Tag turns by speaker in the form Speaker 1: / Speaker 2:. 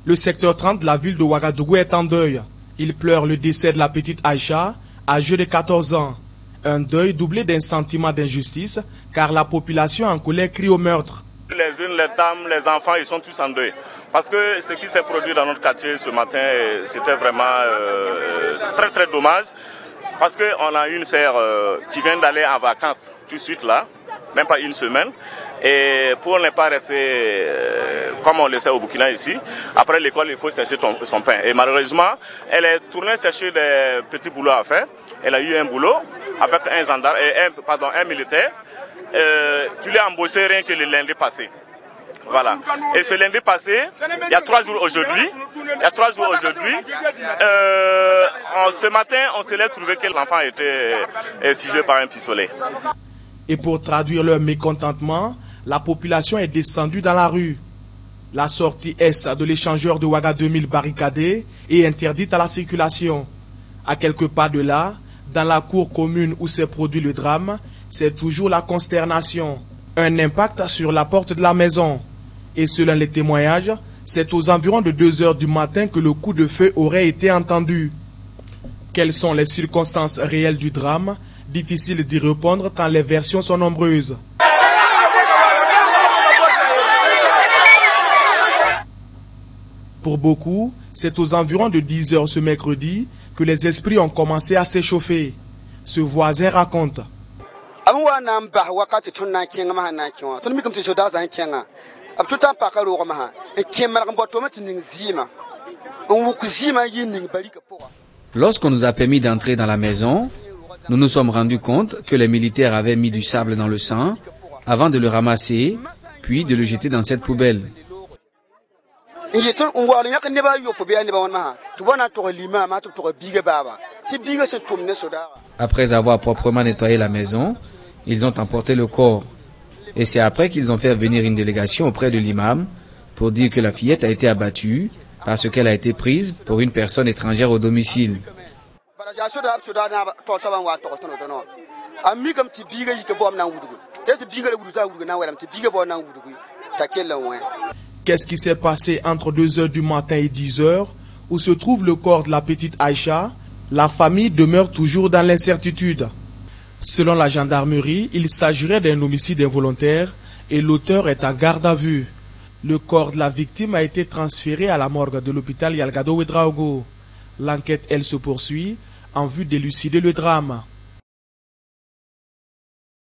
Speaker 1: Le secteur 30 de la ville de Ouagadougou est en deuil. Il pleure le décès de la petite Aïcha, âgée de 14 ans. Un deuil doublé d'un sentiment d'injustice, car la population en colère crie au meurtre.
Speaker 2: Les jeunes, les dames, les enfants, ils sont tous en deuil. Parce que ce qui s'est produit dans notre quartier ce matin, c'était vraiment très très dommage. Parce qu'on a une sœur qui vient d'aller en vacances tout de suite là, même pas une semaine. Et pour ne pas rester comme on le sait au Burkina ici, après l'école il faut chercher son pain. Et malheureusement, elle est tournée chercher des petits boulots à faire. Elle a eu un boulot avec un gendarme, un militaire qui lui a embauché rien que le lundi passé. Voilà. Et ce lundi passé, il y a 3 jours aujourd'hui, ce matin, on s'est trouvé que l'enfant était fusillé par un pistolet.
Speaker 1: Et pour traduire leur mécontentement, la population est descendue dans la rue. La sortie est de l'échangeur de Ouaga 2000 barricadée et interdite à la circulation. À quelques pas de là, dans la cour commune où s'est produit le drame, c'est toujours la consternation. Un impact sur la porte de la maison. Et selon les témoignages, c'est aux environs de 2 heures du matin que le coup de feu aurait été entendu. Quelles sont les circonstances réelles du drame? Difficile d'y répondre tant les versions sont nombreuses. Pour beaucoup, c'est aux environs de 10 heures ce mercredi que les esprits ont commencé à s'échauffer. Ce voisin raconte.
Speaker 3: Lorsqu'on nous a permis d'entrer dans la maison, nous nous sommes rendus compte que les militaires avaient mis du sable dans le sang avant de le ramasser, puis de le jeter dans cette poubelle. Après avoir proprement nettoyé la maison, ils ont emporté le corps. Et c'est après qu'ils ont fait venir une délégation auprès de l'imam pour dire que la fillette a été abattue parce qu'elle a été prise pour une personne étrangère au domicile.
Speaker 1: Qu'est-ce qui s'est passé entre 2 heures du matin et 10 heures, où se trouve le corps de la petite Aïcha? La famille demeure toujours dans l'incertitude. Selon la gendarmerie, il s'agirait d'un homicide involontaire et l'auteur est en garde à vue. Le corps de la victime a été transféré à la morgue de l'hôpital Yalgado Ouedraogo. L'enquête, elle, se poursuit en vue d'élucider le drame.